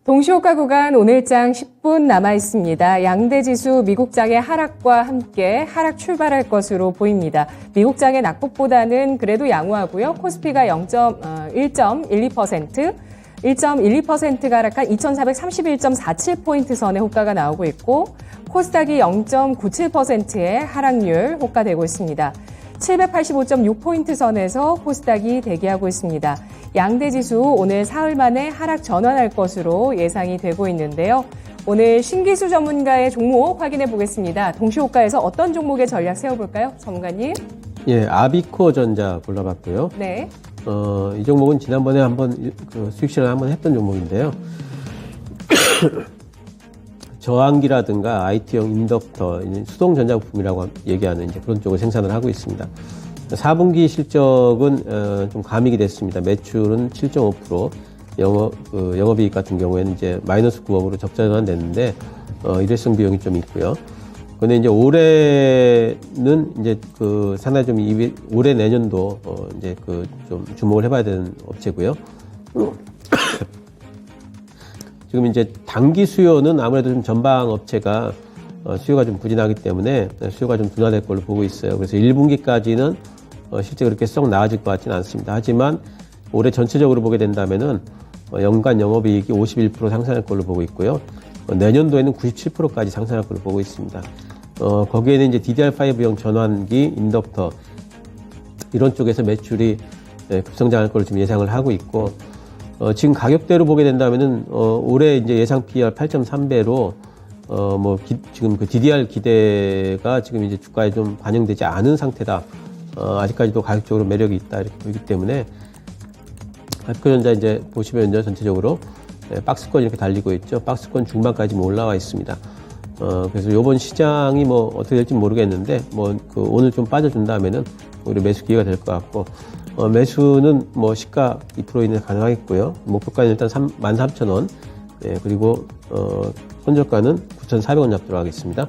동시호가 구간 오늘장 10분 남아 있습니다. 양대지수 미국장의 하락과 함께 하락 출발할 것으로 보입니다. 미국장의 낙폭보다는 그래도 양호하고요. 코스피가 1.12%, 1.12%가 하락한 2,431.47포인트 선의 호가가 나오고 있고 코스닥이 0.97%의 하락률 호가되고 있습니다. 785.6포인트 선에서 코스닥이 대기하고 있습니다. 양대지수 오늘 사흘 만에 하락 전환할 것으로 예상이 되고 있는데요. 오늘 신기수 전문가의 종목 확인해 보겠습니다. 동시호가에서 어떤 종목의 전략 세워볼까요? 전문가님. 예, 아비코 전자 골라봤고요. 네. 이 종목은 지난번에 한번 수익 실현 한번 했던 종목인데요. 저항기라든가 IT용 인덕터, 수동 전자부품이라고 얘기하는 이제 그런 쪽을 생산을 하고 있습니다. 4분기 실적은 좀 감익이 됐습니다. 매출은 7.5%, 영업이익 같은 경우에는 이제 마이너스 9억으로 적자 전환됐는데 일회성 비용이 좀 있고요. 근데 이제 올해는 이제 상당히 좀 올해 내년도 이제 좀 주목을 해봐야 되는 업체고요. 지금 이제 단기 수요는 아무래도 좀 전방 업체가 수요가 좀 부진하기 때문에 수요가 좀 둔화될 걸로 보고 있어요. 그래서 1분기까지는 실제 그렇게 썩 나아질 것 같지는 않습니다. 하지만 올해 전체적으로 보게 된다면은 연간 영업이익이 51% 상승할 걸로 보고 있고요. 내년도에는 97%까지 상승할 걸로 보고 있습니다. 거기에는 이제 DDR5용 전환기, 인덕터 이런 쪽에서 매출이 급성장할 걸로 지금 예상을 하고 있고 지금 가격대로 보게 된다면은 올해 이제 예상 PER 8.3배로 지금 그 DDR 기대가 지금 이제 주가에 좀 반영되지 않은 상태다. 아직까지도 가격적으로 매력이 있다 이렇게 보이기 때문에 아비코전자 이제 보시면요 전체적으로 박스권 이렇게 달리고 있죠. 박스권 중반까지 올라와 있습니다. 그래서 이번 시장이 어떻게 될지 모르겠는데 오늘 좀 빠져준다면은 오히려 매수 기회가 될 것 같고. 매수는 시가 2% 이내 가능하겠고요. 목표가는 일단 13,000원. 그리고, 손절가는 9,400원 잡도록 하겠습니다.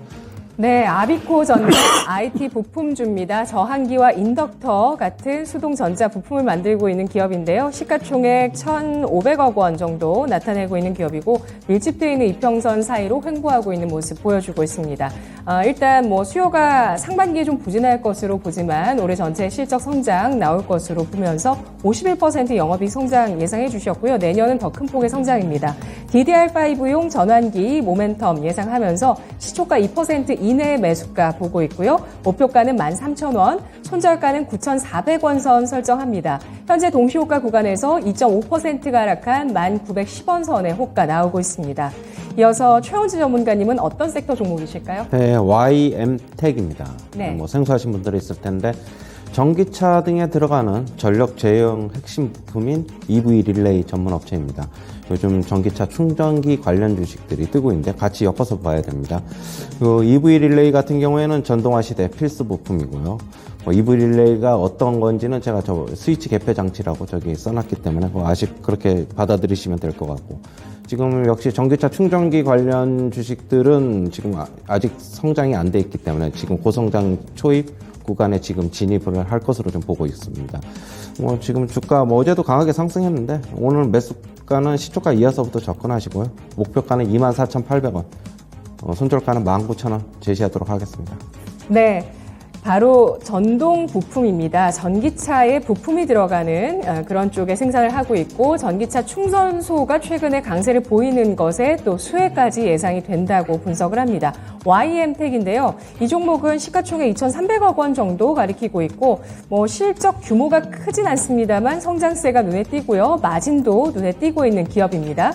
네, 아비코 전자 IT 부품주입니다. 저항기와 인덕터 같은 수동 전자 부품을 만들고 있는 기업인데요. 시가총액 1,500억 원 정도 나타내고 있는 기업이고 밀집되어 있는 이평선 사이로 횡보하고 있는 모습 보여주고 있습니다. 일단 수요가 상반기에 좀 부진할 것으로 보지만 올해 전체 실적 성장 나올 것으로 보면서 51% 영업이익 성장 예상해 주셨고요. 내년은 더 큰 폭의 성장입니다. DDR5용 전환기 모멘텀 예상하면서 시초가 2% 이내의 매수가 보고 있고요. 목표가는 13,000원, 손절가는 9,400원 선 설정합니다. 현재 동시호가 구간에서 2.5%가 하락한 1,910원 선의 호가 나오고 있습니다. 이어서 최원지 전문가님은 어떤 섹터 종목이실까요? 네, YM텍입니다. 네. 생소하신 분들이 있을 텐데 전기차 등에 들어가는 전력 제형 핵심 부품인 EV 릴레이 전문 업체입니다. 요즘 전기차 충전기 관련 주식들이 뜨고 있는데 같이 엮어서 봐야 됩니다. EV 릴레이 같은 경우에는 전동화 시대 필수 부품이고요. EV 릴레이가 어떤 건지는 제가 스위치 개폐 장치라고 저기 써놨기 때문에 아직 그렇게 받아들이시면 될 것 같고. 지금 역시 전기차 충전기 관련 주식들은 지금 아직 성장이 안 돼 있기 때문에 지금 고성장 초입 구간에 지금 진입을 할 것으로 좀 보고 있습니다. 지금 주가 어제도 강하게 상승했는데 오늘 매수가는 시초가 이하서부터 접근하시고요. 목표가는 24,800원, 손절가는 19,000원 제시하도록 하겠습니다. 네. 바로 전동 부품입니다. 전기차에 부품이 들어가는 그런 쪽에 생산을 하고 있고 전기차 충전소가 최근에 강세를 보이는 것에 또 수혜까지 예상이 된다고 분석을 합니다. YM텍인데요. 이 종목은 시가총액 2,300억 원 정도 가리키고 있고 실적 규모가 크진 않습니다만 성장세가 눈에 띄고요. 마진도 눈에 띄고 있는 기업입니다.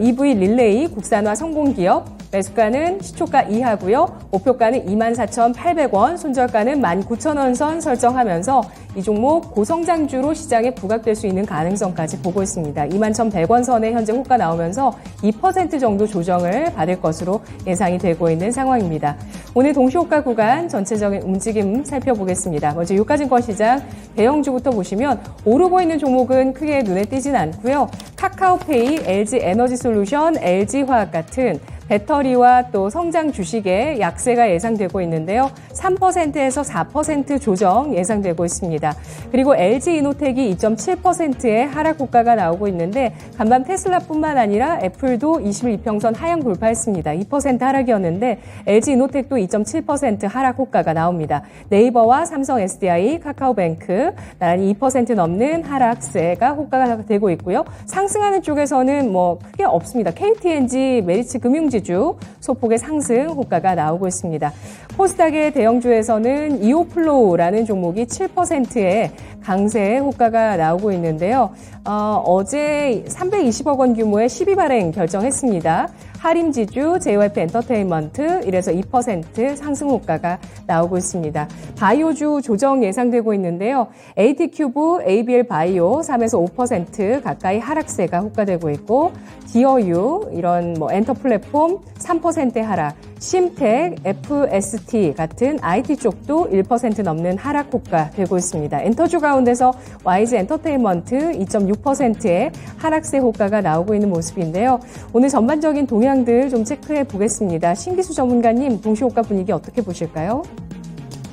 EV 릴레이 국산화 성공 기업, 매수가는 시초가 이하고요. 목표가는 24,800원, 손절가는 19,000원 선 설정하면서 이 종목 고성장주로 시장에 부각될 수 있는 가능성까지 보고 있습니다. 21,100원 선에 현재 호가 나오면서 2% 정도 조정을 받을 것으로 예상이 되고 있는 상황입니다. 오늘 동시호가 구간 전체적인 움직임 살펴보겠습니다. 먼저 유가증권 시장 대형주부터 보시면 오르고 있는 종목은 크게 눈에 띄진 않고요. 카카오페이, LG에너지솔루션, LG화학 같은 배터리와 또 성장 주식의 약세가 예상되고 있는데요. 3%에서 4% 조정 예상되고 있습니다. 나옵니다. 그리고 LG 이노텍이 2.7%의 하락 호가가 나오고 있는데 간밤 테슬라뿐만 아니라 애플도 21평선 하향 돌파했습니다. 2% 하락이었는데 LG 이노텍도 2.7% 하락 호가가 나옵니다. 네이버와 삼성 SDI, 카카오뱅크 나란히 2% 넘는 하락세가 호가가 되고 있고요. 상승하는 쪽에서는 뭐 크게 없습니다. KTNG, 메리츠 금융지주 소폭의 상승 호가가 나오고 있습니다. 코스닥의 대형주에서는 이오플로우라는 종목이 7%의 강세 호가가 나오고 있는데요. 어제 320억 원 규모의 12발행 결정했습니다. 하림지주, JYP 엔터테인먼트 이래서 2% 상승 호가가 나오고 있습니다. 바이오주 조정 예상되고 있는데요. AT큐브, ABL 바이오 3에서 5% 가까이 하락세가 호가되고 있고 디어유 이런 뭐 엔터 플랫폼 3% 하락, 심텍, FST 같은 IT 쪽도 1% 넘는 하락 호가 되고 있습니다. 엔터주 가운데서 YG 엔터테인먼트 2.6%의 하락세 호가가 나오고 있는 모습인데요. 오늘 전반적인 동향들 좀 체크해 보겠습니다. 신기수 전문가님, 동시호가 분위기 어떻게 보실까요?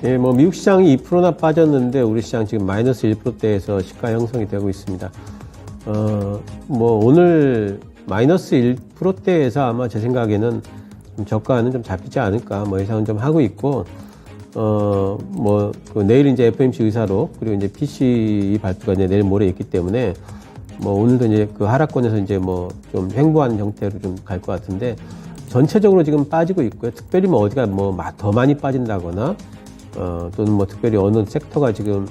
예, 뭐 미국 시장이 2%나 빠졌는데 우리 시장 지금 마이너스 1%대에서 시가 형성이 되고 있습니다. 뭐 오늘 마이너스 1%대에서 아마 제 생각에는 좀 저가는 좀 잡히지 않을까 뭐 예상은 좀 하고 있고 그 내일 이제 FOMC 의사로 그리고 이제 PCE 발표가 이제 내일 모레 있기 때문에 뭐 오늘도 이제 그 하락권에서 이제 뭐 좀 횡보하는 형태로 좀 갈 것 같은데 전체적으로 지금 빠지고 있고요. 특별히 뭐 어디가 뭐 더 많이 빠진다거나 또는 뭐 특별히 어느 섹터가 지금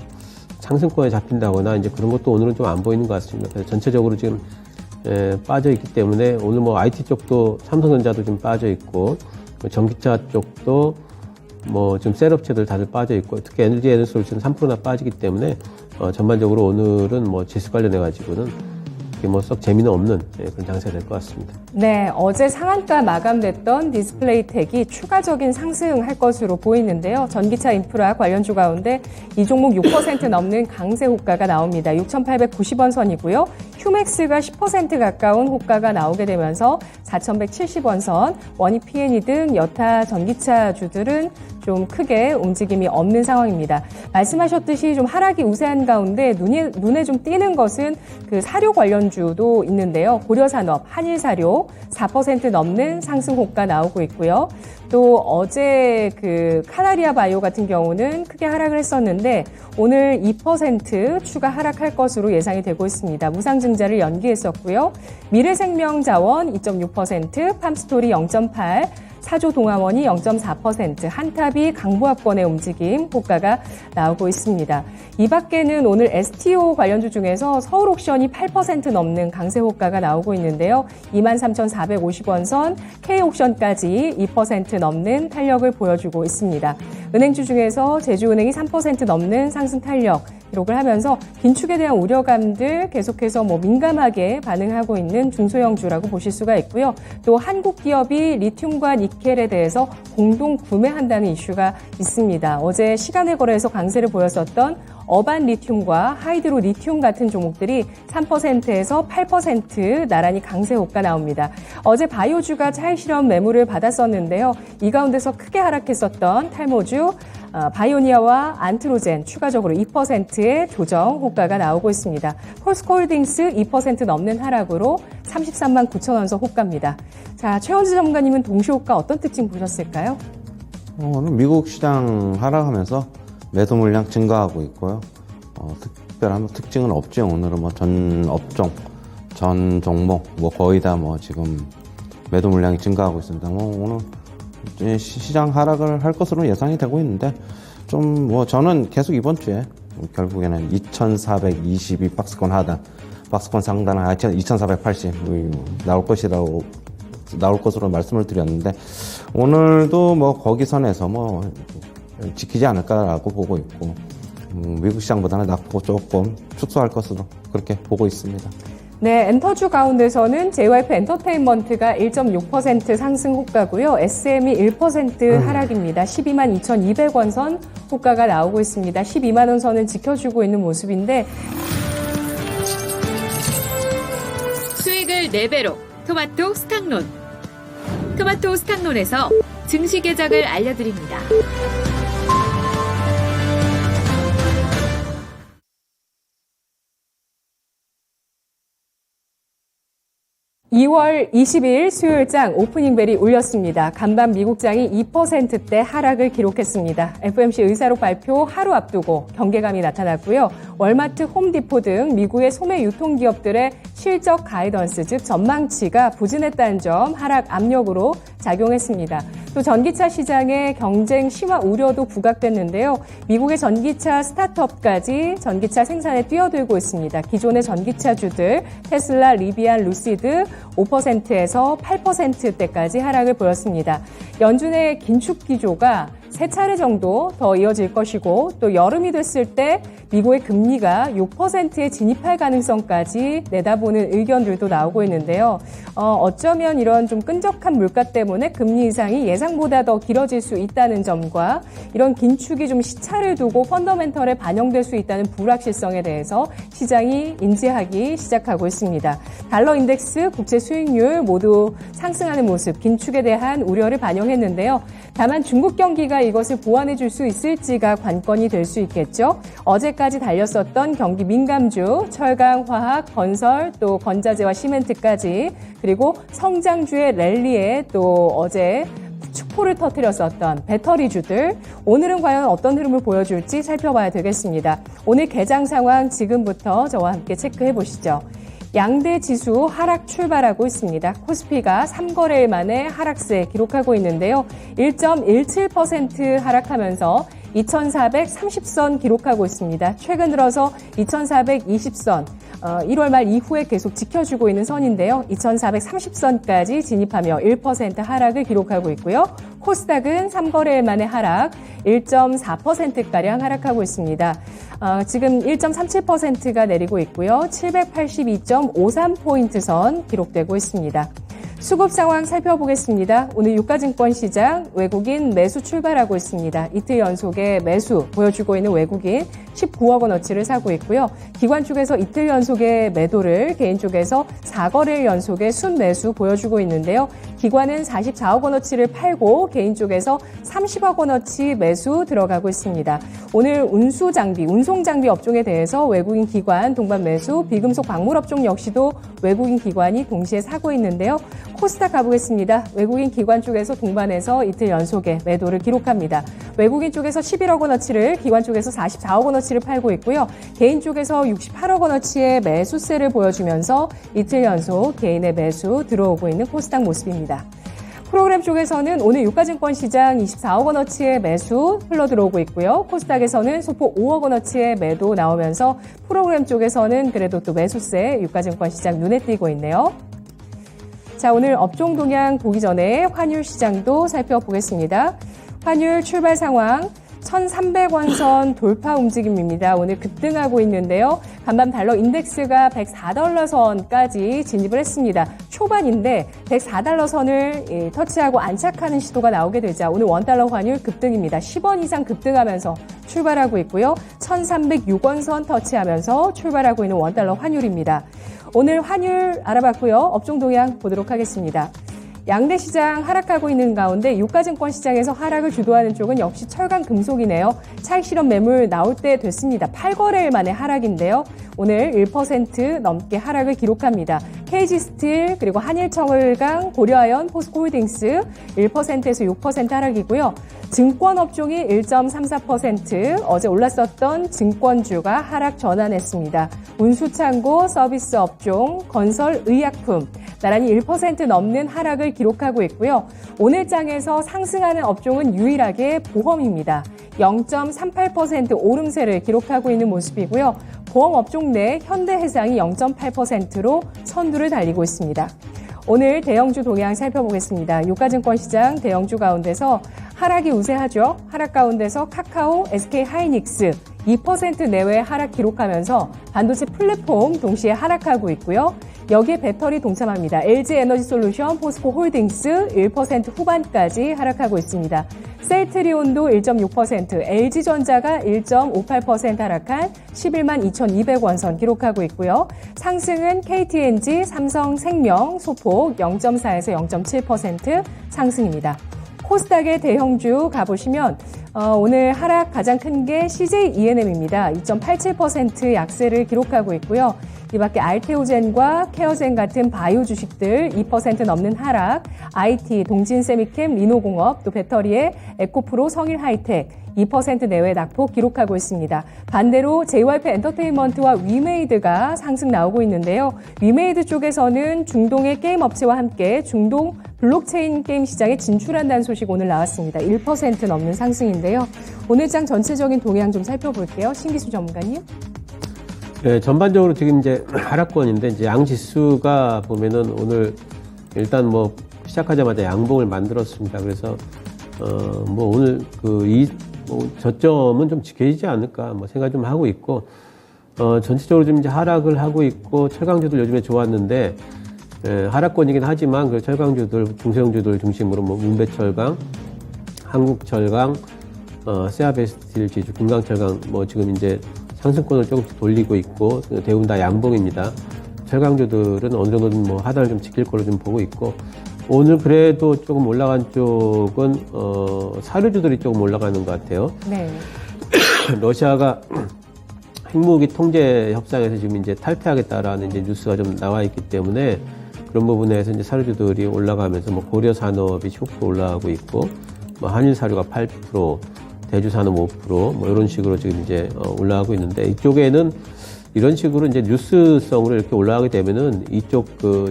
상승권에 잡힌다거나 이제 그런 것도 오늘은 좀 안 보이는 것 같습니다. 그래서 전체적으로 지금 빠져 있기 때문에 오늘 뭐 IT 쪽도 삼성전자도 좀 빠져 있고 전기차 쪽도 뭐 좀 셀 업체들 다들 빠져 있고 특히 에너지 솔루션 3%나 빠지기 때문에 전반적으로 오늘은 뭐 지수 관련해 가지고는 뭐 썩 재미는 없는 그런 장세가 될 것 같습니다. 네, 어제 상한가 마감됐던 디스플레이텍이 추가적인 상승할 것으로 보이는데요. 전기차 인프라 관련주 가운데 이 종목 6% 넘는 강세 호가가 나옵니다. 6,890원 선이고요. 휴맥스가 10% 가까운 호가가 나오게 되면서 4,170원 선, 원익 P&E 등 여타 전기차 주들은 좀 크게 움직임이 없는 상황입니다. 말씀하셨듯이 좀 하락이 우세한 가운데 눈에 좀 띄는 것은 그 사료 관련주도 있는데요. 고려산업, 한일사료 4% 넘는 상승 호가 나오고 있고요. 또 어제 그 카나리아 바이오 같은 경우는 크게 하락을 했었는데 오늘 2% 추가 하락할 것으로 예상이 되고 있습니다. 무상증자를 연기했었고요. 미래생명자원 2.6%, 팜스토리 0.8%, 사조동아원이 0.4%, 한탑이 강보합권의 움직임 호가가 나오고 있습니다. 이 밖에는 오늘 STO 관련주 중에서 서울옥션이 8% 넘는 강세 호가가 나오고 있는데요. 23,450원 선, K옥션까지 2% 넘는 탄력을 보여주고 있습니다. 은행주 중에서 제주은행이 3% 넘는 상승 탄력 기록을 하면서 긴축에 대한 우려감들 계속해서 뭐 민감하게 반응하고 있는 중소형주라고 보실 수가 있고요. 또 한국 기업이 리튬과 니켈에 대해서 공동 구매한다는 이슈가 있습니다. 어제 시간의 거래에서 강세를 보였었던 어반 리튬과 하이드로 리튬 같은 종목들이 3%에서 8% 나란히 강세 호가 나옵니다. 어제 바이오주가 차익 실험 매물을 받았었는데요. 이 가운데서 크게 하락했었던 탈모주 바이오니아와 안트로젠 추가적으로 2%의 조정 호가가 나오고 있습니다. 폴스코홀딩스 2% 넘는 하락으로 33만 9천 원서 호가입니다. 자, 최원주 전문가님은 동시호가 어떤 특징 보셨을까요? 오늘 미국 시장 하락하면서 매도 물량 증가하고 있고요. 특별한 특징은 없죠. 오늘은 뭐 전 업종, 전 종목 뭐 거의 다 뭐 지금 매도 물량이 증가하고 있습니다. 뭐 오늘 시장 하락을 할 것으로 예상이 되고 있는데 좀 뭐 저는 계속 이번 주에 결국에는 2,422 박스권 하단, 박스권 상단은 2,480 나올 것으로 말씀을 드렸는데 오늘도 뭐 거기 선에서 뭐 지키지 않을까라고 보고 있고 미국 시장보다는 낮고 조금 축소할 것으로 그렇게 보고 있습니다. 네, 엔터주 가운데서는 JYP 엔터테인먼트가 1.6% 상승 호가고요. SM이 1% 하락입니다. 12만 2,200원 선 호가가 나오고 있습니다. 12만 원 선을 지켜주고 있는 모습인데 수익을 4배로 토마토 스탁론. 토마토 스탁론에서 증시 계작을 알려드립니다. 2월 20일 수요일장 오프닝벨이 울렸습니다. 간밤 미국장이 2%대 하락을 기록했습니다. FOMC 의사록 발표 하루 앞두고 경계감이 나타났고요. 월마트, 홈디포 등 미국의 소매 유통기업들의 실적 가이던스, 즉 전망치가 부진했다는 점 하락 압력으로 작용했습니다. 또 전기차 시장의 경쟁 심화 우려도 부각됐는데요. 미국의 전기차 스타트업까지 전기차 생산에 뛰어들고 있습니다. 기존의 전기차주들 테슬라, 리비안, 루시드 5%에서 8%대까지 하락을 보였습니다. 연준의 긴축 기조가 3차례 정도 더 이어질 것이고 또 여름이 됐을 때 미국의 금리가 6%에 진입할 가능성까지 내다보는 의견들도 나오고 있는데요. 어쩌면 이런 좀 끈적한 물가 때문에 금리 인상이 예상보다 더 길어질 수 있다는 점과 이런 긴축이 좀 시차를 두고 펀더멘털에 반영될 수 있다는 불확실성에 대해서 시장이 인지하기 시작하고 있습니다. 달러 인덱스, 국채 수익률 모두 상승하는 모습, 긴축에 대한 우려를 반영했는데요. 다만 중국 경기가 이것을 보완해 줄 수 있을지가 관건이 될 수 있겠죠. 어제까지 달렸었던 경기 민감주, 철강, 화학, 건설, 또 건자재와 시멘트까지 그리고 성장주의 랠리에 또 어제 축포를 터뜨렸었던 배터리주들, 오늘은 과연 어떤 흐름을 보여줄지 살펴봐야 되겠습니다. 오늘 개장 상황 지금부터 저와 함께 체크해 보시죠. 양대 지수 하락 출발하고 있습니다. 코스피가 3거래일 만에 하락세 기록하고 있는데요. 1.17% 하락하면서 2430선 기록하고 있습니다. 최근 들어서 2420선, 1월 말 이후에 계속 지켜주고 있는 선인데요. 2430선까지 진입하며 1% 하락을 기록하고 있고요. 코스닥은 3거래일 만에 하락 1.4%가량 하락하고 있습니다. 지금 1.37%가 내리고 있고요. 782.53포인트 선 기록되고 있습니다. 수급 상황 살펴보겠습니다. 오늘 유가증권 시장 외국인 매수 출발하고 있습니다. 이틀 연속의 매수 보여주고 있는 외국인 19억 원어치를 사고 있고요. 기관 쪽에서 이틀 연속의 매도를, 개인 쪽에서 4거래일 연속의 순매수 보여주고 있는데요. 기관은 44억 원어치를 팔고 개인 쪽에서 30억 원어치 매수 들어가고 있습니다. 오늘 운수장비, 운송장비 업종에 대해서 외국인 기관 동반 매수, 비금속 광물 업종 역시도 외국인 기관이 동시에 사고 있는데요. 코스닥 가보겠습니다. 외국인 기관 쪽에서 동반해서 이틀 연속의 매도를 기록합니다. 외국인 쪽에서 11억 원어치를, 기관 쪽에서 44억 원어치를 팔고 있고요. 개인 쪽에서 68억 원어치의 매수세를 보여주면서 이틀 연속 개인의 매수 들어오고 있는 코스닥 모습입니다. 프로그램 쪽에서는 오늘 유가증권 시장 24억 원어치의 매수 흘러들어오고 있고요. 코스닥에서는 소폭 5억 원어치의 매도 나오면서 프로그램 쪽에서는 그래도 또 매수세 유가증권 시장 눈에 띄고 있네요. 자, 오늘 업종 동향 보기 전에 환율 시장도 살펴보겠습니다. 환율 출발 상황 1,300원 선 돌파 움직임입니다. 오늘 급등하고 있는데요. 간밤 달러 인덱스가 104달러 선까지 진입을 했습니다. 초반인데 104달러 선을 터치하고 안착하는 시도가 나오게 되자 오늘 원달러 환율 급등입니다. 10원 이상 급등하면서 출발하고 있고요. 1,306원 선 터치하면서 출발하고 있는 원달러 환율입니다. 오늘 환율 알아봤고요. 업종 동향 보도록 하겠습니다. 양대 시장 하락하고 있는 가운데 유가증권 시장에서 하락을 주도하는 쪽은 역시 철강 금속이네요. 차익 실현 매물 나올 때 됐습니다. 8거래일 만에 하락인데요. 오늘 1% 넘게 하락을 기록합니다. KG스틸 그리고 한일철강, 고려아연, 포스코홀딩스 1%에서 6% 하락이고요. 증권 업종이 1.34%, 어제 올랐었던 증권주가 하락 전환했습니다. 운수창고, 서비스 업종, 건설, 의약품 나란히 1% 넘는 하락을 기록하고 있고요. 오늘 장에서 상승하는 업종은 유일하게 보험입니다. 0.38% 오름세를 기록하고 있는 모습이고요. 보험 업종 내 현대해상이 0.8%로 선두를 달리고 있습니다. 오늘 대형주 동향 살펴보겠습니다. 유가증권 시장 대형주 가운데서 하락이 우세하죠. 하락 가운데서 카카오, SK하이닉스 2% 내외 하락 기록하면서 반도체 플랫폼 동시에 하락하고 있고요. 여기에 배터리 동참합니다. LG에너지솔루션, 포스코홀딩스 1% 후반까지 하락하고 있습니다. 셀트리온도 1.6%, LG전자가 1.58% 하락한 11만 2,200원 선 기록하고 있고요. 상승은 KTNG, 삼성생명, 소폭 0.4에서 0.7% 상승입니다. 코스닥의 대형주 가보시면 오늘 하락 가장 큰 게 CJ E&M입니다. 2.87% 약세를 기록하고 있고요. 이 밖에 알테오젠과 케어젠 같은 바이오 주식들 2% 넘는 하락, IT, 동진세미캠, 리노공업, 또 배터리의 에코프로, 성일하이텍 2% 내외 낙폭 기록하고 있습니다. 반대로 JYP 엔터테인먼트와 위메이드가 상승 나오고 있는데요. 위메이드 쪽에서는 중동의 게임 업체와 함께 중동 블록체인 게임 시장에 진출한다는 소식 오늘 나왔습니다. 1% 넘는 상승인데요. 오늘 장 전체적인 동향 좀 살펴볼게요. 신기수 전문가님. 네, 전반적으로 지금 이제 하락권인데 이제 양지수가 보면은 오늘 일단 뭐 시작하자마자 양봉을 만들었습니다. 그래서 뭐 오늘 저점은 좀 지켜지지 않을까 뭐 생각 좀 하고 있고 전체적으로 좀 이제 하락을 하고 있고 철강주들 요즘에 좋았는데 하락권이긴 하지만 그 철강주들 중소형주들 중심으로 뭐 문배철강, 한국철강, 세아베스틸 지주, 금강철강 뭐 지금 이제 상승권을 조금씩 돌리고 있고 대부분 다 양봉입니다. 철강주들은 어느 정도는 뭐 하단을 좀 지킬 걸로 좀 보고 있고 오늘 그래도 조금 올라간 쪽은 사료주들이 조금 올라가는 것 같아요. 네. 러시아가 핵무기 통제 협상에서 지금 이제 탈퇴하겠다라는 이제 뉴스가 좀 나와 있기 때문에 그런 부분에서 이제 사료주들이 올라가면서 뭐 고려 산업이 15% 올라가고 있고 뭐 한일 사료가 8%, 대주 산업 5% 뭐 이런 식으로 지금 이제 올라가고 있는데 이쪽에는 이런 식으로 이제 뉴스성으로 이렇게 올라가게 되면은 이쪽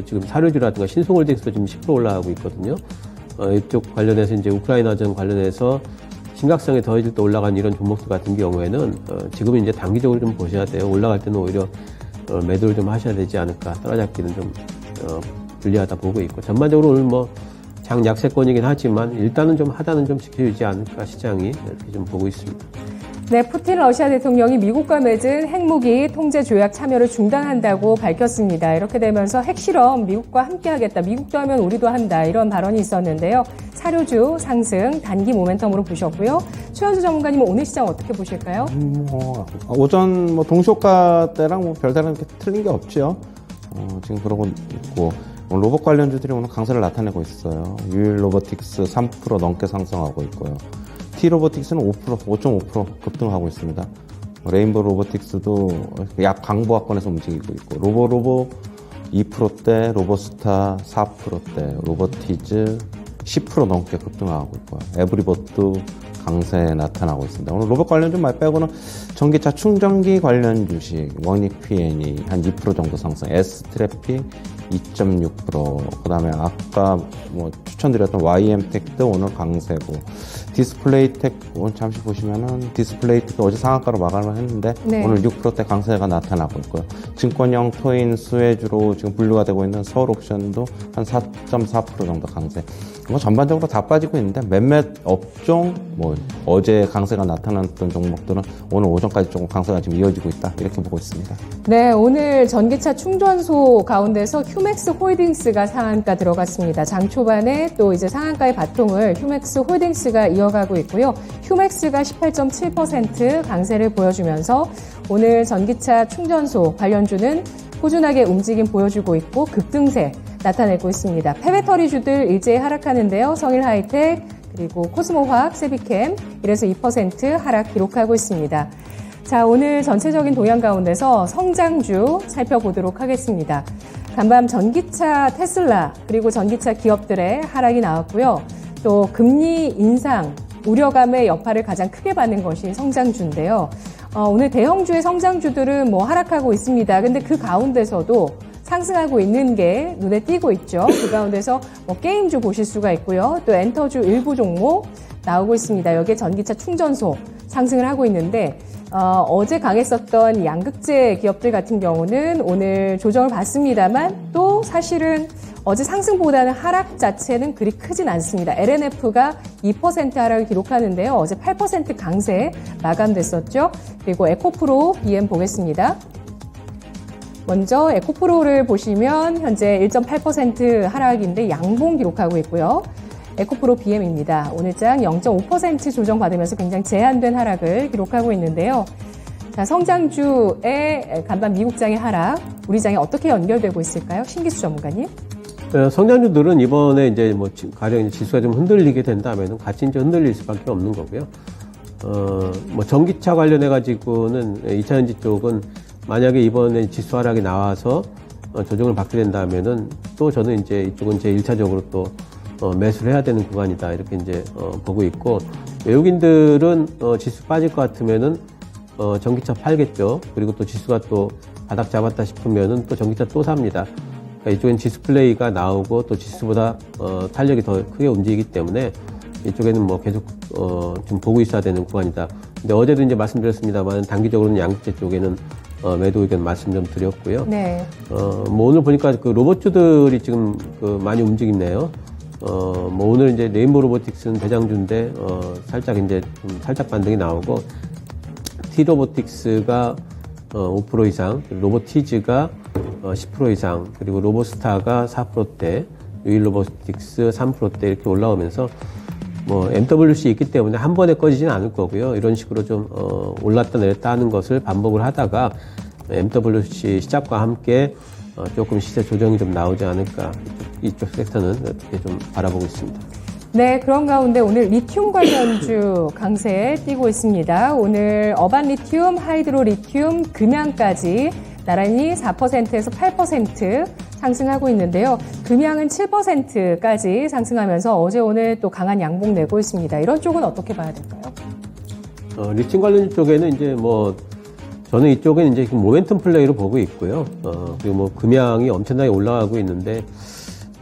지금 사료주라든가 신송홀딩스도 지금 10% 올라가고 있거든요. 이쪽 관련해서 이제 우크라이나전 관련해서 심각성이 더해질 때 올라간 이런 종목들 같은 경우에는 지금은 이제 단기적으로 좀 보셔야 돼요. 올라갈 때는 오히려 매도를 좀 하셔야 되지 않을까. 따라잡기는 좀 불리하다 보고 있고 전반적으로 오늘 뭐 장 약세권이긴 하지만 일단은 좀 하단은 좀 지켜주지 않을까 시장이 이렇게 좀 보고 있습니다. 네, 푸틴 러시아 대통령이 미국과 맺은 핵무기 통제 조약 참여를 중단한다고 밝혔습니다. 이렇게 되면서 핵실험 미국과 함께하겠다. 미국도 하면 우리도 한다. 이런 발언이 있었는데요. 사료주 상승 단기 모멘텀으로 보셨고요. 최현주 전문가님은 오늘 시장 어떻게 보실까요? 오전 뭐 동시효과 때랑 뭐 별다른 게 틀린 게 없죠. 지금 그러고 있고 로봇 관련주들이 오늘 강세를 나타내고 있어요. 유일 로보틱스 3% 넘게 상승하고 있고요. T-로보틱스는 5.5% 급등하고 있습니다. 레인보우 로보틱스도 약 강보합권에서 움직이고 있고 로보 2%대, 로보스타 4%대, 로보티즈 10% 넘게 급등하고 있고요. 에브리봇도 강세 나타나고 있습니다. 오늘 로봇 관련 좀 많이 빼고는 전기차 충전기 관련 주식, 원익 P&E 한 2% 정도 상승, S트래픽 2.6%, 그 다음에 아까 뭐 추천드렸던 YM텍도 오늘 강세고, 디스플레이텍 오늘 잠시 보시면은 디스플레이텍도 어제 상한가로 마감을 했는데 네. 오늘 6%대 강세가 나타나고 있고요. 증권형 토인 수혜주로 지금 분류가 되고 있는 서울옥션도 한 4.4% 정도 강세. 뭐 전반적으로 다 빠지고 있는데 몇몇 업종 뭐 어제 강세가 나타났던 종목들은 오늘 오전까지 조금 강세가 지금 이어지고 있다 이렇게 보고 있습니다. 네, 오늘 전기차 충전소 가운데서 휴맥스 홀딩스가 상한가 들어갔습니다. 장 초반에 또 이제 상한가의 바통을 휴맥스 홀딩스가 이어가고 있고요. 휴맥스가 18.7% 강세를 보여주면서 오늘 전기차 충전소 관련주는 꾸준하게 움직임 보여주고 있고 급등세 나타내고 있습니다. 폐배터리주들 일제히 하락하는데요. 성일하이텍 그리고 코스모화학, 세비캠 이래서 2% 하락 기록하고 있습니다. 자, 오늘 전체적인 동향 가운데서 성장주 살펴보도록 하겠습니다. 간밤 전기차 테슬라 그리고 전기차 기업들의 하락이 나왔고요. 또 금리 인상 우려감의 여파를 가장 크게 받는 것이 성장주인데요. 오늘 대형주의 성장주들은 뭐 하락하고 있습니다. 근데 그 가운데서도 상승하고 있는 게 눈에 띄고 있죠. 그 가운데서 뭐 게임주 보실 수가 있고요. 또 엔터주 일부 종목 나오고 있습니다. 여기에 전기차 충전소 상승을 하고 있는데 어제 강했었던 양극재 기업들 같은 경우는 오늘 조정을 받습니다만 또 사실은 어제 상승보다는 하락 자체는 그리 크진 않습니다. LNF가 2% 하락을 기록하는데요. 어제 8% 강세 마감됐었죠. 그리고 에코프로 BM 보겠습니다. 먼저 에코프로를 보시면 현재 1.8% 하락인데 양봉 기록하고 있고요. 에코프로 BM입니다. 오늘장 0.5% 조정받으면서 굉장히 제한된 하락을 기록하고 있는데요. 자, 성장주의 간밤 미국장의 하락, 우리 장에 어떻게 연결되고 있을까요? 신기수 전문가님. 성장주들은 이번에 이제 뭐 가령 지수가 좀 흔들리게 된다면은 같이 이제 흔들릴 수밖에 없는 거고요. 뭐 전기차 관련해 가지고는 2차전지 쪽은 만약에 이번에 지수 하락이 나와서 조정을 받게 된다면은 또 저는 이제 이쪽은 이제 1차적으로 또 매수를 해야 되는 구간이다 이렇게 이제 보고 있고, 외국인들은 지수 빠질 것 같으면은 전기차 팔겠죠. 그리고 또 지수가 또 바닥 잡았다 싶으면은 또 전기차 또 삽니다. 그러니까 이쪽엔 지수 플레이가 나오고 또 지수보다 탄력이 더 크게 움직이기 때문에 이쪽에는 뭐 계속 좀 보고 있어야 되는 구간이다. 근데 어제도 이제 말씀드렸습니다만 단기적으로는 양극재 쪽에는 매도 의견 말씀 좀 드렸고요. 네. 뭐 오늘 보니까 그 로봇주들이 지금 많이 움직이네요. 뭐 오늘 이제 레인보우 로보틱스는 대장주인데 살짝 이제 좀 살짝 반등이 나오고, T-로보틱스가 5% 이상, 로보티즈가 10% 이상, 그리고 로보스타가 4%대, 유일로보틱스 3%대 이렇게 올라오면서 뭐 MWC 있기 때문에 한 번에 꺼지지는 않을 거고요. 이런 식으로 좀 올랐다 내렸다 하는 것을 반복을 하다가 MWC 시작과 함께 조금 시세 조정이 좀 나오지 않을까, 이쪽 섹터는 이렇게 좀 바라보고 있습니다. 네, 그런 가운데 오늘 리튬 관련주 강세에 뛰고 있습니다. 오늘 어반 리튬, 하이드로 리튬, 금양까지 나란히 4%에서 8% 상승하고 있는데요. 금양은 7%까지 상승하면서 어제 오늘 또 강한 양봉 내고 있습니다. 이런 쪽은 어떻게 봐야 될까요? 리튬 관련 쪽에는 이제 뭐 저는 이쪽은 이제 모멘텀 플레이로 보고 있고요. 그리고 뭐 금양이 엄청나게 올라가고 있는데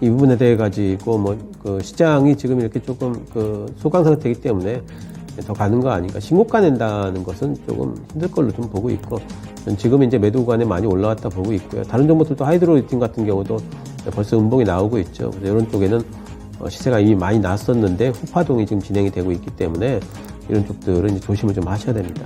이 부분에 대해 가지고 뭐 그 시장이 지금 이렇게 조금 그 소강 상태이기 때문에 더 가는 거 아닌가. 신고가 낸다는 것은 조금 힘들 걸로 좀 보고 있고, 지금 이제 매도 구간에 많이 올라왔다 보고 있고요. 다른 종목들도 하이드로 리튬 같은 경우도 벌써 음봉이 나오고 있죠. 그래서 이런 쪽에는 시세가 이미 많이 났었는데 후파동이 지금 진행이 되고 있기 때문에 이런 쪽들은 이제 조심을 좀 하셔야 됩니다.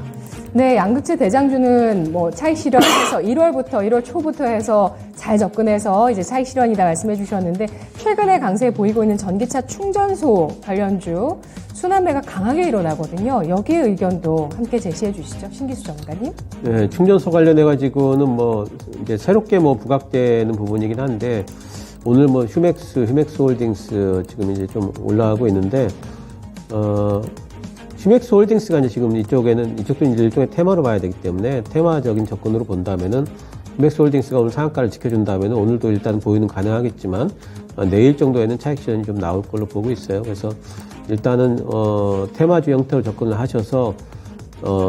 네, 양극재 대장주는 뭐 차익 실현해서 1월부터 1월 초부터 해서 잘 접근해서 이제 차익 실현이다 말씀해 주셨는데, 최근에 강세 보이고 있는 전기차 충전소 관련주 순환매가 강하게 일어나거든요. 여기에 의견도 함께 제시해 주시죠, 신기수 전문가님. 네, 충전소 관련해 가지고는 뭐 이제 새롭게 뭐 부각되는 부분이긴 한데, 오늘 뭐 휴맥스 홀딩스 지금 이제 좀 올라가고 있는데, 휴맥스 홀딩스가 이제 지금 이쪽도 이제 일종의 테마로 봐야 되기 때문에 테마적인 접근으로 본다면은 휴맥스 홀딩스가 오늘 상한가를 지켜준다면은 오늘도 일단 보이는 가능하겠지만 내일 정도에는 차익 실현이 좀 나올 걸로 보고 있어요. 그래서 일단은 테마주 형태로 접근을 하셔서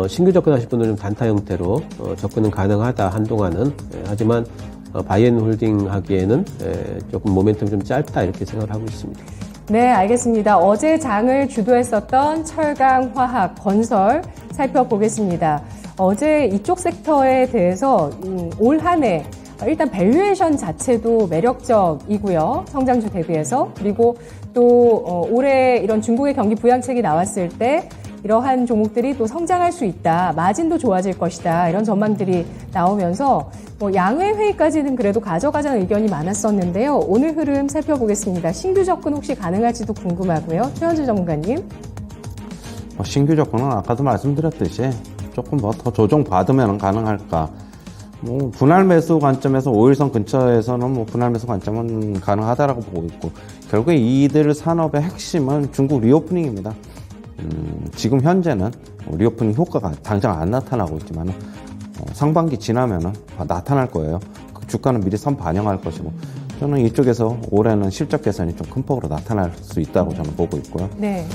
신규 접근하실 분들은 단타 형태로 접근은 가능하다 한동안은. 하지만 바이앤홀딩 하기에는 조금 모멘텀이 좀 짧다 이렇게 생각을 하고 있습니다. 네, 알겠습니다. 어제 장을 주도했었던 철강, 화학, 건설 살펴보겠습니다. 어제 이쪽 섹터에 대해서 올 한 해 일단 밸류에이션 자체도 매력적이고요. 성장주 대비해서. 그리고 또 올해 이런 중국의 경기 부양책이 나왔을 때 이러한 종목들이 또 성장할 수 있다. 마진도 좋아질 것이다. 이런 전망들이 나오면서 뭐 양회 회의까지는 그래도 가져가자는 의견이 많았었는데요. 오늘 흐름 살펴보겠습니다. 신규 접근 혹시 가능할지도 궁금하고요. 최현주 전문가님. 신규 접근은 아까도 말씀드렸듯이 조금 뭐 더 조정 받으면 가능할까. 뭐 분할 매수 관점에서 5일선 근처에서는 뭐 분할 매수 관점은 가능하다라고 보고 있고, 결국에 이들 산업의 핵심은 중국 리오프닝입니다. 지금 현재는 리오프닝 효과가 당장 안 나타나고 있지만 상반기 지나면은 나타날 거예요. 그 주가는 미리 선 반영할 것이고, 저는 이쪽에서 올해는 실적 개선이 좀 큰 폭으로 나타날 수 있다고 저는 보고 있고요. 네.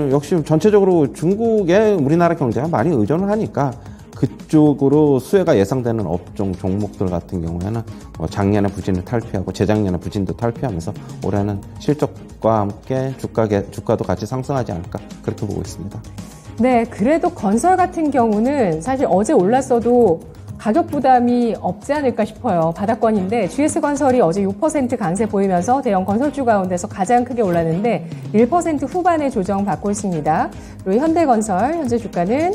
역시 전체적으로 중국에 우리나라 경제가 많이 의존을 하니까 그쪽으로 수혜가 예상되는 업종 종목들 같은 경우에는 작년에 부진을 탈피하고 재작년에 부진도 탈피하면서 올해는 실적과 함께 주가도 같이 상승하지 않을까 그렇게 보고 있습니다. 네, 그래도 건설 같은 경우는 사실 어제 올랐어도 가격 부담이 없지 않을까 싶어요. 바닥권인데 GS건설이 어제 6% 강세 보이면서 대형 건설주 가운데서 가장 크게 올랐는데 1% 후반의 조정 받고 있습니다. 그리고 현대건설 현재 주가는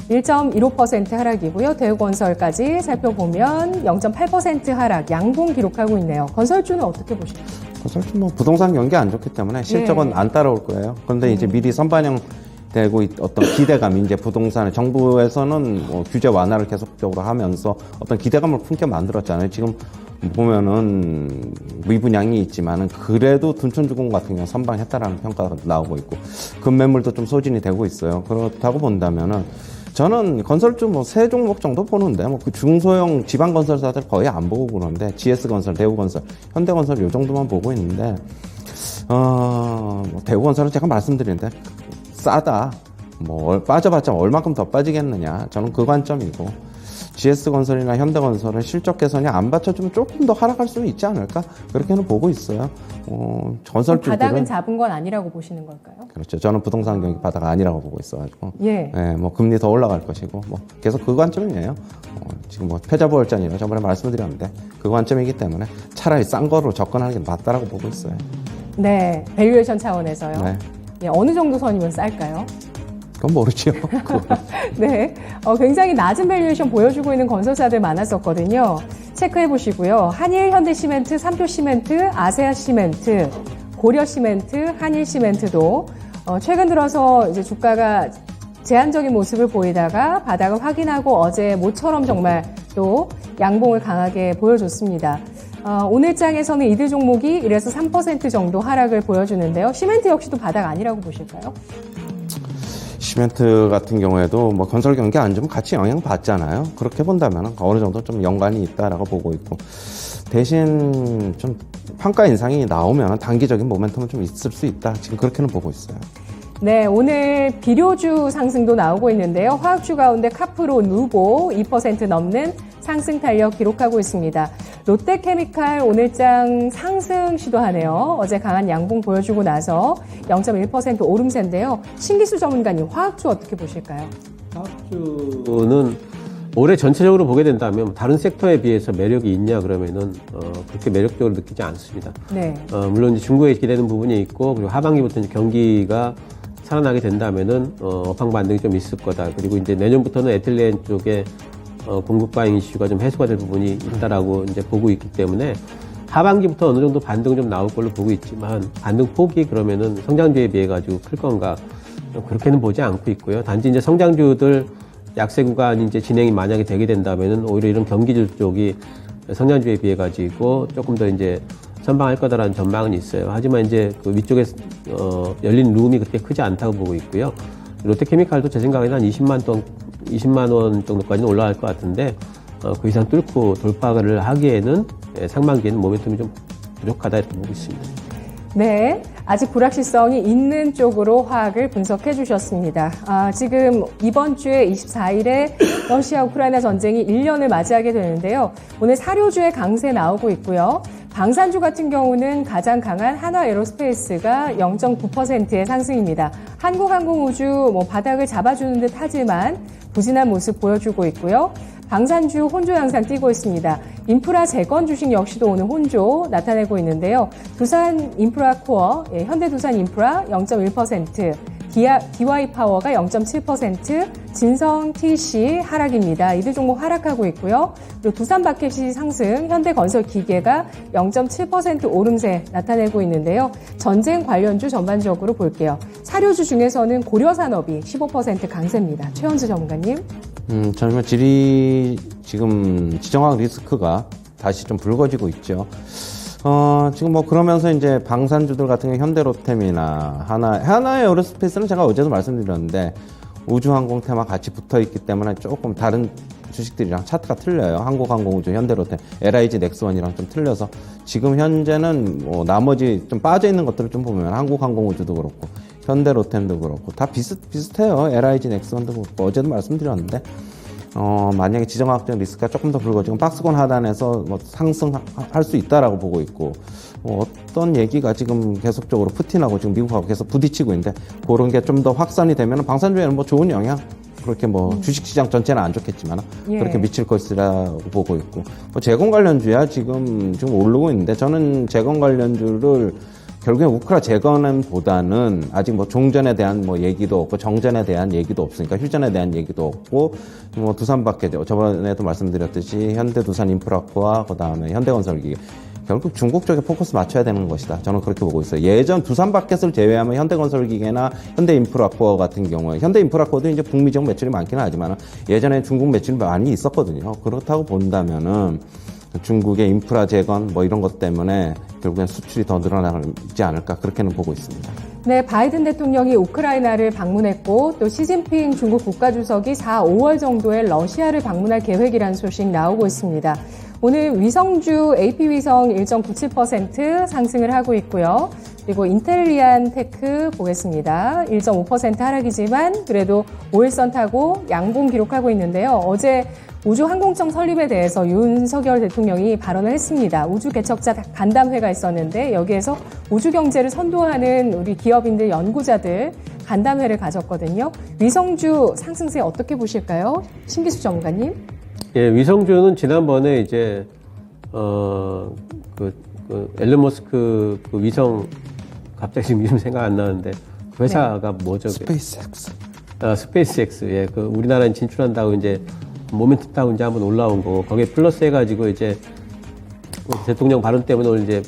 1.15% 하락이고요. 대우건설까지 살펴보면 0.8% 하락, 양봉 기록하고 있네요. 건설주는 어떻게 보십니까? 건설주 뭐 부동산 경기 안 좋기 때문에 실적은 네. 안 따라올 거예요. 그런데 이제 미리 선반영 되고 어떤 기대감, 이제 부동산에 정부에서는 뭐 규제 완화를 계속적으로 하면서 어떤 기대감을 품게 만들었잖아요. 지금 보면은 미분양이 있지만은 그래도 둔촌주공 같은 경우 선방했다라는 평가가 나오고 있고, 급매물도 좀 소진이 되고 있어요. 그렇다고 본다면은 저는 건설주 뭐 세 종목 정도 보는데 뭐 그 중소형 지방 건설사들 거의 안 보고 그러는데 GS건설, 대우건설, 현대건설 요 정도만 보고 있는데 뭐 대우건설은 제가 말씀드리는데 싸다. 뭐 빠져봤자 얼마큼 더 빠지겠느냐. 저는 그 관점이고 GS건설이나 현대건설은 실적 개선이 안 받쳐주면 조금 더 하락할 수 있지 않을까? 그렇게는 보고 있어요. 건설주들은 바닥은 잡은 건 아니라고 보시는 걸까요? 그렇죠. 저는 부동산 경기 바닥 아니라고 보고 있어가지고. 예. 예, 뭐 금리 더 올라갈 것이고, 뭐 계속 그 관점이에요. 지금 뭐 패자부활전이라고 저번에 말씀드렸는데 그 관점이기 때문에 차라리 싼 거로 접근하는 게 맞다라고 보고 있어요. 네, 밸류에이션 차원에서요. 네. 예, 어느 정도 선이면 쌀까요? 그건 모르죠. 네, 굉장히 낮은 밸류에이션 보여주고 있는 건설사들 많았었거든요. 체크해 보시고요. 한일, 현대시멘트, 삼표시멘트, 아세아시멘트, 고려시멘트, 한일시멘트도 최근 들어서 이제 주가가 제한적인 모습을 보이다가 바닥을 확인하고 어제 모처럼 정말 또 양봉을 강하게 보여줬습니다. 오늘 장에서는 이들 종목이 1에서 3% 정도 하락을 보여주는데요. 시멘트 역시도 바닥 아니라고 보실까요? 시멘트 같은 경우에도 뭐 건설 경기 안 좋으면 같이 영향 받잖아요. 그렇게 본다면 어느 정도 좀 연관이 있다라고 보고 있고 대신 좀 판가 인상이 나오면 단기적인 모멘텀은 좀 있을 수 있다. 지금 그렇게는 보고 있어요. 네, 오늘 비료주 상승도 나오고 있는데요. 화학주 가운데 카프로, 누보 2% 넘는 상승 탄력 기록하고 있습니다. 롯데케미칼 오늘장 상승 시도하네요. 어제 강한 양봉 보여주고 나서 0.1% 오름세인데요. 신기수 전문가님, 화학주 어떻게 보실까요? 화학주는 올해 전체적으로 보게 된다면 다른 섹터에 비해서 매력이 있냐 그러면은 그렇게 매력적으로 느끼지 않습니다. 네. 물론 이제 중국에 기대는 부분이 있고 그리고 하반기부터 이제 경기가 살아나게 된다면은 업황 반등이 좀 있을 거다. 그리고 이제 내년부터는 에틸렌 쪽에 공급 과잉 이슈가 좀 해소가 될 부분이 있다라고 이제 보고 있기 때문에 하반기부터 어느 정도 반등은 좀 나올 걸로 보고 있지만 반등 폭이 그러면은 성장주에 비해 가지고 클 건가 그렇게는 보지 않고 있고요. 단지 이제 성장주들 약세 구간이 이제 진행이 만약에 되게 된다면은 오히려 이런 경기주 쪽이 성장주에 비해 가지고 조금 더 이제 선방할 거다라는 전망은 있어요. 하지만 이제 그 위쪽에 열린 룸이 그렇게 크지 않다고 보고 있고요. 롯데케미칼도 제 생각에는 한 20만 원 정도까지는 올라갈 것 같은데 그 이상 뚫고 돌파를 하기에는 상반기에는 모멘텀이 좀 부족하다 이렇게 보고 있습니다. 네, 아직 불확실성이 있는 쪽으로 화학을 분석해 주셨습니다. 지금 이번 주에 24일에 러시아 우크라이나 전쟁이 1년을 맞이하게 되는데요. 오늘 사료주의 강세 나오고 있고요. 방산주 같은 경우는 가장 강한 한화에어로스페이스가 0.9%의 상승입니다. 한국항공우주 바닥을 잡아주는 듯 하지만 부진한 모습 보여주고 있고요. 방산주 혼조 양상 띄고 있습니다. 인프라 재건 주식 역시도 오늘 혼조 나타내고 있는데요. 두산 인프라코어, 현대두산 인프라 0.1%, DY파워가 0.7%, 진성 TC 하락입니다. 이들 종목 하락하고 있고요. 그리고 두산바켓이 상승, 현대건설기계가 0.7% 오름세 나타내고 있는데요. 전쟁 관련주 전반적으로 볼게요. 사료주 중에서는 고려산업이 15% 강세입니다. 최현주 전문가님. 저는 질이 지금 지정학 리스크가 다시 좀 불거지고 있죠. 지금 뭐 그러면서 이제 방산주들 같은 경우 현대로템이나 하나에어로스페이스는 제가 어제도 말씀드렸는데 우주항공 테마 같이 붙어 있기 때문에 조금 다른 주식들이랑 차트가 틀려요. 한국항공우주, 현대로템, LIG 넥스원이랑 좀 틀려서 지금 현재는 뭐 나머지 좀 빠져 있는 것들을 좀 보면 한국항공우주도 그렇고 현대로템도 그렇고 다 비슷해요. LIG 넥스원도 그렇고 어제도 말씀드렸는데 만약에 지정학적 리스크가 조금 더 불거지고 박스권 하단에서 뭐 상승할 수 있다라고 보고 있고 어떤 얘기가 지금 계속적으로 푸틴하고 지금 미국하고 계속 부딪히고 있는데 그런 게 좀 더 확산이 되면 방산주에는 뭐 좋은 영향 그렇게 뭐 주식시장 전체는 안 좋겠지만 그렇게 미칠 것이라고 보고 있고 뭐 재건 관련주야 지금 오르고 있는데 저는 재건 관련주를 결국에 우크라 재건보다는 아직 뭐 종전에 대한 뭐 얘기도 없고 정전에 대한 얘기도 없으니까 휴전에 대한 얘기도 없고 뭐 두산밖에 저번에도 말씀드렸듯이 현대두산 인프라코어 그다음에 현대건설기계 결국 중국 쪽에 포커스 맞춰야 되는 것이다. 저는 그렇게 보고 있어요. 예전 두산바켓을 제외하면 현대건설기계나 현대인프라코어 같은 경우에 현대인프라코어도 이제 북미 지역 매출이 많기는 하지만 예전에 중국 매출이 많이 있었거든요. 그렇다고 본다면은 중국의 인프라 재건 뭐 이런 것 때문에 결국엔 수출이 더 늘어나지 않을까 그렇게는 보고 있습니다. 네, 바이든 대통령이 우크라이나를 방문했고 또 시진핑 중국 국가주석이 4, 5월 정도에 러시아를 방문할 계획이라는 소식 나오고 있습니다. 오늘 위성주 AP-위성 1.97% 상승을 하고 있고요. 그리고 인텔리안 테크 보겠습니다. 1.5% 하락이지만 그래도 5일선 타고 양봉 기록하고 있는데요. 어제 우주항공청 설립에 대해서 윤석열 대통령이 발언을 했습니다. 우주개척자 간담회가 있었는데 여기에서 우주경제를 선도하는 우리 기업인들, 연구자들 간담회를 가졌거든요. 위성주 상승세 어떻게 보실까요? 신기수 전문가님. 예, 위성주는 지난번에 이제 앨런 머스크 그 위성 갑자기 지금 이름 생각 안 나는데 그 회사가 뭐죠? 스페이스X. 스페이스X. 예, 그 우리나라에 진출한다고 이제 모멘텀 타고 이제 한번 올라온 거 거기에 플러스 해가지고 이제 대통령 발언 때문에 오늘 이제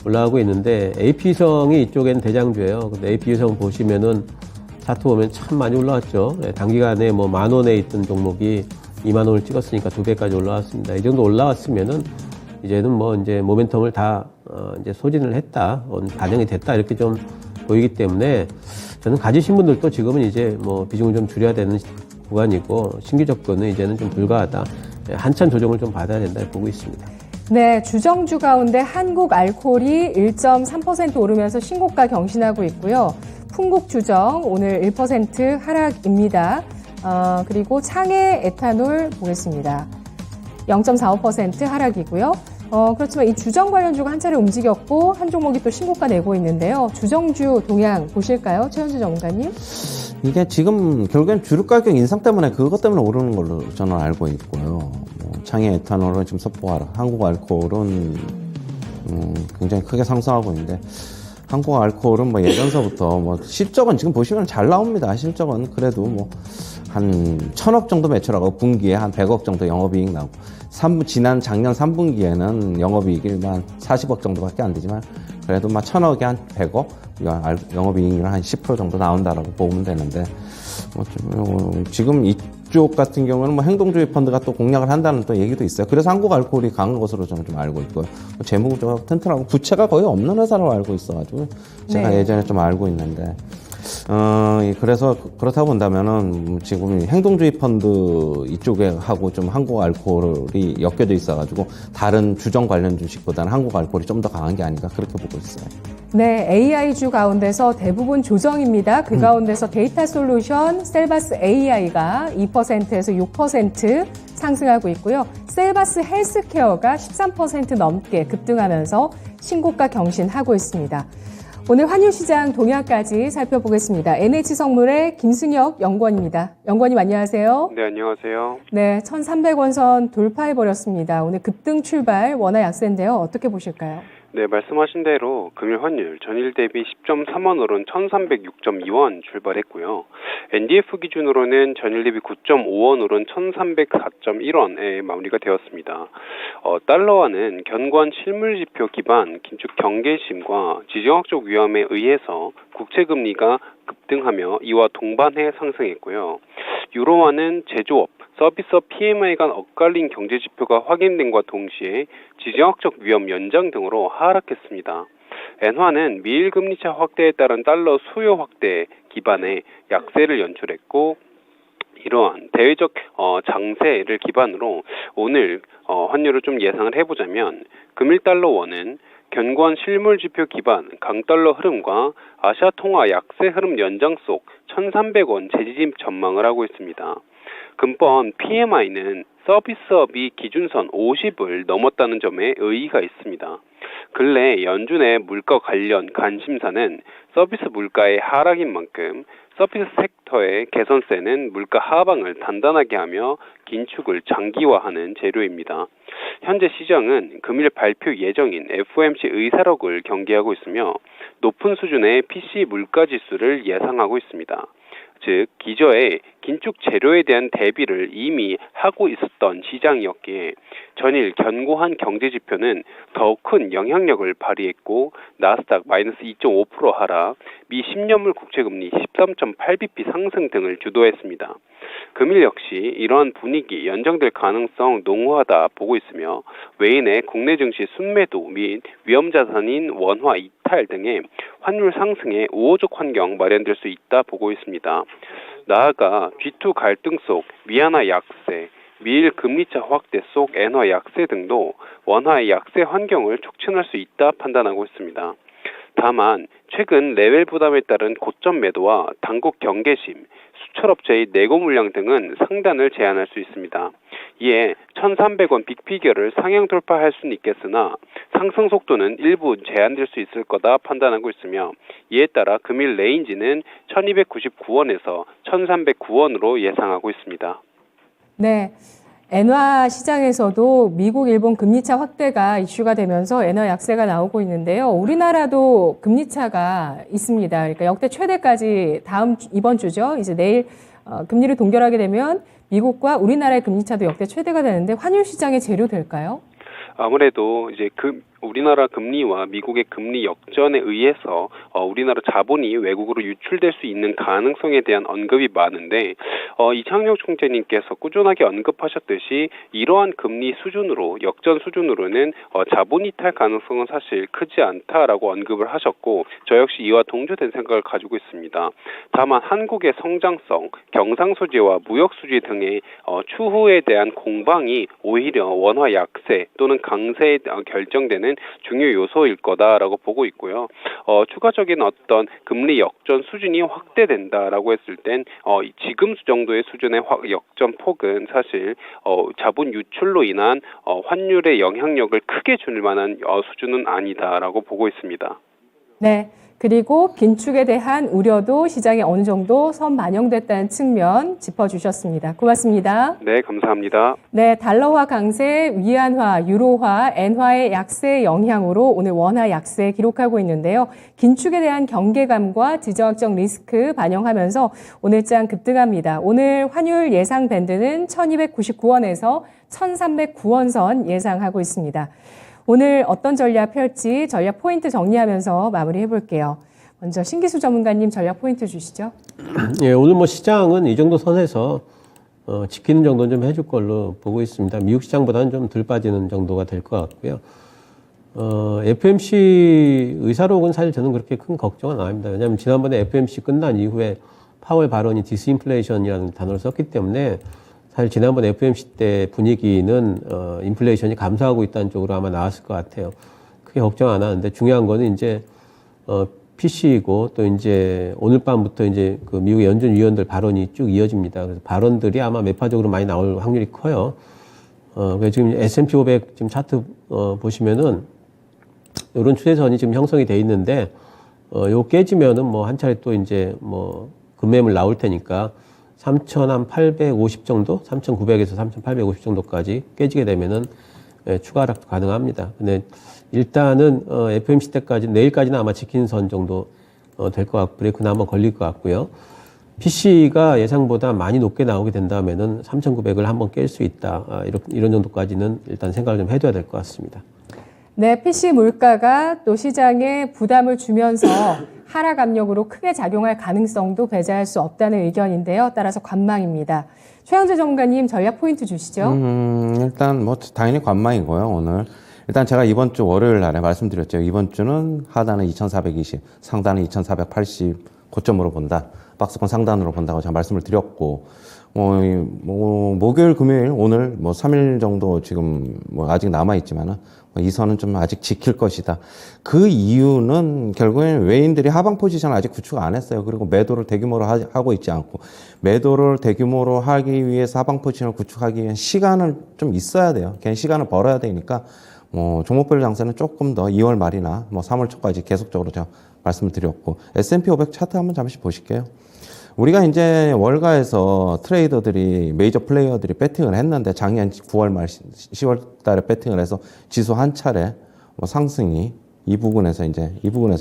올라가고 있는데 AP위성이 이쪽에는 대장주예요. 근데 AP위성 보시면은 차트 보면 참 많이 올라왔죠. 예, 단기간에 뭐 10,000원에 있던 종목이 20,000원을 찍었으니까 2배까지 올라왔습니다. 이 정도 올라왔으면은 이제는 뭐 이제 모멘텀을 다 이제 소진을 했다, 반영이 됐다 이렇게 좀 보이기 때문에 저는 가지신 분들도 지금은 이제 뭐 비중을 좀 줄여야 되는 구간이고 신규 접근은 이제는 좀 불가하다. 한참 조정을 좀 받아야 된다 보고 있습니다. 네, 주정주 가운데 한국알코올이 1.3% 오르면서 신고가 경신하고 있고요. 풍국주정 오늘 1% 하락입니다. 그리고 창해 에탄올 보겠습니다. 0.45% 하락이고요. 그렇지만 이 주정 관련주가 한 차례 움직였고 한 종목이 또 신고가 내고 있는데요. 주정주 동향 보실까요? 최현주 전문가님? 이게 지금 결국엔 주류 가격 인상 때문에 그것 때문에 오르는 걸로 저는 알고 있고요. 창의 에탄올은 지금 섭보하라. 한국 알코올은 굉장히 크게 상승하고 있는데 한국 알코올은 뭐 예전서부터 뭐 실적은 지금 보시면 잘 나옵니다. 실적은 그래도 뭐 한 1,000억 정도 매출하고 분기에 한 100억 정도 영업이익 나오고 지난 작년 3분기에는 영업이익이 한 40억 정도밖에 안 되지만 그래도 막 1,000억에 한 100억 영업이익률 한 10% 정도 나온다라고 보면 되는데 지금 이쪽 같은 경우는 뭐 행동주의 펀드가 또 공략을 한다는 또 얘기도 있어요. 그래서 한국 알코올이 강한 것으로 저는 좀 알고 있고요. 재무도 좀 튼튼하고 부채가 거의 없는 회사로 알고 있어가지고 제가 네. 예전에 좀 알고 있는데 그래서 그렇다고 본다면은 지금 행동주의 펀드 이쪽에 하고 좀 한국 알코올이 엮여져 있어가지고 다른 주정 관련 주식보다는 한국 알코올이 좀 더 강한 게 아닌가 그렇게 보고 있어요. 네, AI주 가운데서 대부분 조정입니다. 그 가운데서 데이터 솔루션 셀바스 AI가 2%에서 6% 상승하고 있고요. 셀바스 헬스케어가 13% 넘게 급등하면서 신고가 경신하고 있습니다. 오늘 환율시장 동향까지 살펴보겠습니다. NH성물의 김승혁 연구원입니다. 연구원님 안녕하세요. 네, 안녕하세요. 네, 1,300원 선 돌파해버렸습니다. 오늘 급등 출발 원화 약세인데요. 어떻게 보실까요? 네, 말씀하신 대로 금일 환율 전일 대비 10.3원 오른 1,306.2원 출발했고요. NDF 기준으로는 전일 대비 9.5원 오른 1,304.1원에 마무리가 되었습니다. 달러화는 견고한 실물지표 기반 긴축 경계심과 지정학적 위험에 의해서 국채금리가 급등하며 이와 동반해 상승했고요. 유로화는 제조업, 서비스업 PMI 간 엇갈린 경제지표가 확인됨과 동시에 지정학적 위험 연장 등으로 하락했습니다. 엔화는 미일 금리차 확대에 따른 달러 수요 확대 기반에 약세를 연출했고 이러한 대외적 장세를 기반으로 오늘 환율을 좀 예상을 해보자면 금일 달러 원은 견고한 실물 지표 기반 강달러 흐름과 아시아 통화 약세 흐름 연장 속 1,300원 재지짐 전망을 하고 있습니다. 금번 PMI는 서비스업이 기준선 50을 넘었다는 점에 의의가 있습니다. 근래 연준의 물가 관련 관심사는 서비스 물가의 하락인 만큼 서비스 섹터의 개선세는 물가 하방을 단단하게 하며 긴축을 장기화하는 재료입니다. 현재 시장은 금일 발표 예정인 FOMC 의사록을 경계하고 있으며 높은 수준의 PC 물가 지수를 예상하고 있습니다. 즉 기저의 긴축 재료에 대한 대비를 이미 하고 있었던 시장이었기에 전일 견고한 경제지표는 더욱 큰 영향력을 발휘했고 나스닥 마이너스 2.5% 하락, 미 10년물 국채금리 13.8bp 상승 등을 주도했습니다. 금일 역시 이러한 분위기 연장될 가능성 농후하다 보고 있으며 외인의 국내 증시 순매도 및 위험자산인 원화 이탈 등의 환율 상승에 우호적 환경 마련될 수 있다 보고 있습니다. 나아가 G2 갈등 속 위안화 약세, 미일 금리차 확대 속 엔화 약세 등도 원화의 약세 환경을 촉진할 수 있다 판단하고 있습니다. 다만 최근 레벨 부담에 따른 고점 매도와 당국 경계심, 수출업체의 내고 물량 등은 상단을 제한할 수 있습니다. 이에 1,300원 빅피겨를 상향 돌파할 수는 있겠으나 상승 속도는 일부 제한될 수 있을 거다 판단하고 있으며 이에 따라 금일 레인지는 1,299원에서 1,309원으로 예상하고 있습니다. 네. 엔화 시장에서도 미국, 일본 금리차 확대가 이슈가 되면서 엔화 약세가 나오고 있는데요. 우리나라도 금리차가 있습니다. 그러니까 역대 최대까지 이번 주죠. 이제 내일 금리를 동결하게 되면 미국과 우리나라의 금리차도 역대 최대가 되는데 환율 시장에 재료될까요? 아무래도 이제 우리나라 금리와 미국의 금리 역전에 의해서 우리나라 자본이 외국으로 유출될 수 있는 가능성에 대한 언급이 많은데 이창용 총재님께서 꾸준하게 언급하셨듯이 이러한 금리 수준으로 역전 수준으로는 자본 이탈 가능성은 사실 크지 않다라고 언급을 하셨고 저 역시 이와 동조된 생각을 가지고 있습니다. 다만 한국의 성장성, 경상 수지와 무역 수지 등의 추후에 대한 공방이 오히려 원화 약세 또는 강세에 결정되는 중요 요소일 거다라고 보고 있고요. 추가적인 어떤 금리 역전 수준이 확대된다라고 했을 땐 지금 정도의 수준의 역전 폭은 사실 자본 유출로 인한 환율의 영향력을 크게 줄 만한 수준은 아니다라고 보고 있습니다. 네. 그리고 긴축에 대한 우려도 시장에 어느 정도 선반영됐다는 측면 짚어주셨습니다. 고맙습니다. 네, 감사합니다. 네, 달러화 강세, 위안화, 유로화, 엔화의 약세 영향으로 오늘 원화 약세 기록하고 있는데요. 긴축에 대한 경계감과 지정학적 리스크 반영하면서 오늘장 급등합니다. 오늘 환율 예상 밴드는 1,299원에서 1,309원 선 예상하고 있습니다. 오늘 어떤 전략 펼지 전략 포인트 정리하면서 마무리해 볼게요. 먼저 신기수 전문가님 전략 포인트 주시죠. 예, 오늘 뭐 시장은 이 정도 선에서 지키는 정도는 좀 해줄 걸로 보고 있습니다. 미국 시장보다는 좀 덜 빠지는 정도가 될 것 같고요. FMC 의사록은 사실 저는 그렇게 큰 걱정은 안 합니다. 왜냐하면 지난번에 FMC 끝난 이후에 파월 발언이 디스인플레이션이라는 단어를 썼기 때문에 사실 지난번 FMC 때 분위기는 인플레이션이 감소하고 있다는 쪽으로 아마 나왔을 것 같아요. 크게 걱정 안 하는데 중요한 거는 이제 PC이고 또 이제 오늘 밤부터 이제 그 미국 연준 위원들 발언이 쭉 이어집니다. 그래서 발언들이 아마 매파적으로 많이 나올 확률이 커요. 그래서 지금 S&P 500 지금 차트 보시면은 이런 추세선이 지금 형성이 돼 있는데 요 깨지면은 뭐 한 차례 또 이제 뭐 급매물 나올 테니까 3,850 정도, 3,900에서 3,850 정도까지 깨지게 되면은 추가 하락도 가능합니다. 근데 일단은 FMC 때까지 내일까지는 아마 지키는 선 정도 될 것 같고 브레이크는 한번 걸릴 것 같고요. PC가 예상보다 많이 높게 나오게 된다면은 3,900을 한번 깰 수 있다. 이런 정도까지는 일단 생각을 좀 해둬야 될 것 같습니다. 네, PC 물가가 또 시장에 부담을 주면서 하락 압력으로 크게 작용할 가능성도 배제할 수 없다는 의견인데요. 따라서 관망입니다. 최영재 전문가님 전략 포인트 주시죠. 일단 뭐 당연히 관망이고요. 오늘 일단 제가 이번 주 월요일 날에 말씀드렸죠. 이번 주는 하단은 2,420, 상단은 2,480 고점으로 본다. 박스권 상단으로 본다고 제가 말씀을 드렸고, 목요일, 금요일, 오늘 3일 정도 지금 아직 남아있지만은 이 선은 좀 아직 지킬 것이다. 그 이유는 결국엔 외인들이 하방 포지션을 아직 구축 안 했어요. 그리고 매도를 대규모로 하고 있지 않고, 매도를 대규모로 하기 위해서 하방 포지션을 구축하기 위한 시간을 좀 있어야 돼요. 그냥 시간을 벌어야 되니까, 종목별 장세는 조금 더 2월 말이나 3월 초까지 계속적으로 제가 말씀을 드렸고, S&P 500 차트 한번 잠시 보실게요. 우리가 이제 월가에서 트레이더들이, 메이저 플레이어들이 배팅을 했는데 작년 9월 말 10월 달에 배팅을 해서 지수 한 차례 상승이 이 부분에서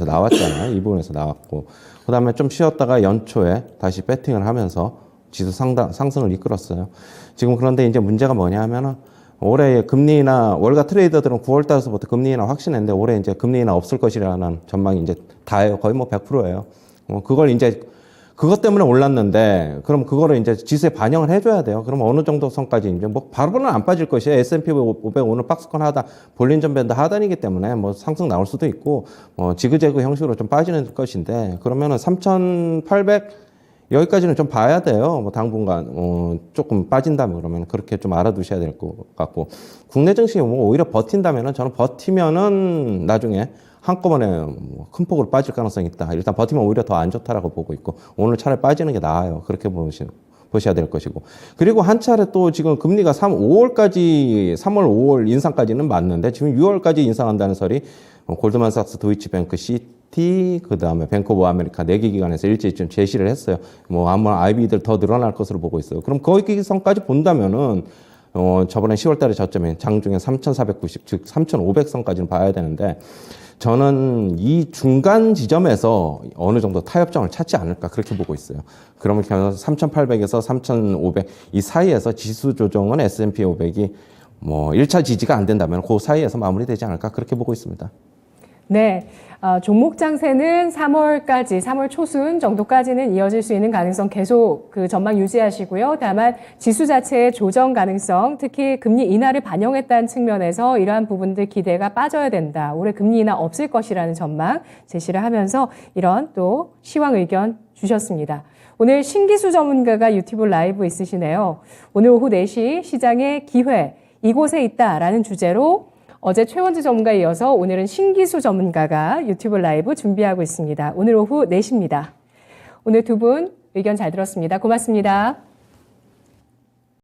나왔잖아요. 이 부분에서 나왔고, 그 다음에 좀 쉬었다가 연초에 다시 배팅을 하면서 지수 상승을 이끌었어요. 지금 그런데 이제 문제가 뭐냐 하면은 올해 금리 인하, 월가 트레이더들은 9월 달서부터 금리 인하 확신했는데 올해 이제 금리 인하 없을 것이라는 전망이 이제 다예요. 거의 100%예요. 그걸 이제 그것 때문에 올랐는데 그럼 그거를 이제 지수에 반영을 해줘야 돼요. 그럼 어느 정도 선까지 이제 뭐 바로는 안 빠질 것이에요. S&P 500 오늘 박스권 하단 볼린전 밴드 하단이기 때문에 뭐 상승 나올 수도 있고 지그재그 형식으로 좀 빠지는 것인데 그러면은 3,800 여기까지는 좀 봐야 돼요. 뭐 당분간 조금 빠진다면 그러면 그렇게 좀 알아두셔야 될 것 같고 국내 증시 뭐 오히려 버틴다면은 저는 버티면은 나중에 한꺼번에 큰 폭으로 빠질 가능성이 있다. 일단 버티면 오히려 더 안 좋다라고 보고 있고 오늘 차라리 빠지는 게 나아요. 그렇게 보셔야 될 것이고 그리고 한 차례 또 지금 금리가 3월 5월 인상까지는 맞는데 지금 6월까지 인상한다는 설이 골드만삭스, 도이치뱅크, 시티, 그 다음에 뱅크 오브 아메리카 4개 기관에서 일제히 좀 제시를 했어요. 뭐 아마 IB들 더 늘어날 것으로 보고 있어요. 그럼 거기 선까지 본다면은 저번에 10월 달에 저점에 장중에 3,490, 즉 3,500선까지는 봐야 되는데 저는 이 중간 지점에서 어느 정도 타협점을 찾지 않을까 그렇게 보고 있어요. 그러면 3,800에서 3,500 이 사이에서 지수 조정은 S&P 500이 뭐 1차 지지가 안 된다면 그 사이에서 마무리되지 않을까 그렇게 보고 있습니다. 네, 종목 장세는 3월 초순 정도까지는 이어질 수 있는 가능성 계속 그 전망 유지하시고요. 다만 지수 자체의 조정 가능성, 특히 금리 인하를 반영했다는 측면에서 이러한 부분들 기대가 빠져야 된다. 올해 금리 인하 없을 것이라는 전망 제시를 하면서 이런 또 시황 의견 주셨습니다. 오늘 신기수 전문가가 유튜브 라이브 있으시네요. 오늘 오후 4시 시장의 기회, 이곳에 있다라는 주제로 어제 최원주 전문가에 이어서 오늘은 신기수 전문가가 유튜브 라이브 준비하고 있습니다. 오늘 오후 4시입니다. 오늘 두 분 의견 잘 들었습니다. 고맙습니다.